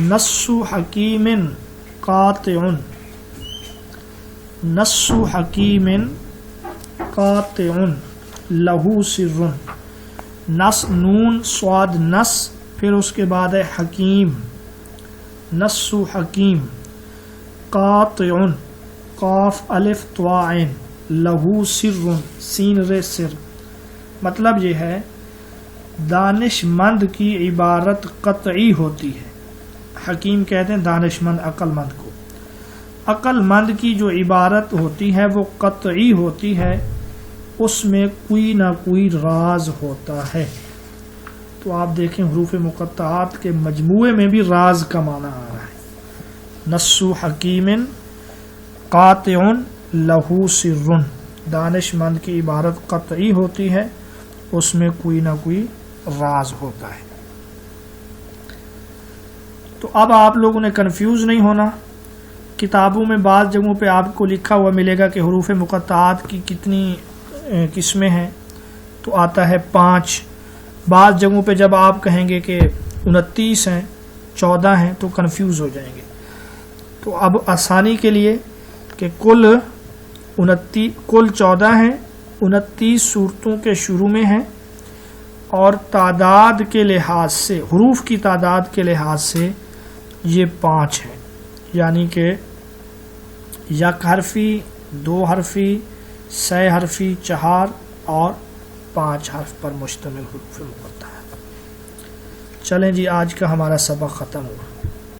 نص حکیم قاطع، نص حکیم قاطع لہو سر. نص نون صاد نص، پھر اس کے بعد ہے حکیم. نص حکیم قاطع قاف الف طا عین لہو سر سین ر سر. مطلب یہ ہے دانش مند کی عبارت قطعی ہوتی ہے. حکیم کہتے ہیں دانش مند، عقل مند کو. عقل مند کی جو عبارت ہوتی ہے وہ قطعی ہوتی ہے، اس میں کوئی نہ کوئی راز ہوتا ہے. تو آپ دیکھیں حروف مقطعات کے مجموعے میں بھی راز کا معنی آ رہا ہے. نص حکیم قاطع لہو سر، دانش مند کی عبارت قطعی ہوتی ہے، اس میں کوئی نہ کوئی راز ہوتا ہے. تو اب آپ لوگوں نے کنفیوز نہیں ہونا. کتابوں میں بعض جگہوں پہ آپ کو لکھا ہوا ملے گا کہ حروف مقطعات کی کتنی قسمیں ہیں، تو آتا ہے 5. بعض جگہوں پہ جب آپ کہیں گے کہ 29 ہیں، 14 ہیں، تو کنفیوز ہو جائیں گے. تو اب آسانی کے لیے کہ کل 14 ہیں، 29 صورتوں کے شروع میں ہیں، اور تعداد کے لحاظ سے، حروف کی تعداد کے لحاظ سے یہ 5 ہیں. یعنی کہ 1 حرفی، 2 حرفی، 6 حرفی، 4 اور 5 حرف پر مشتمل حروف مقطعات. چلیں جی، آج کا ہمارا سبق ختم ہوا.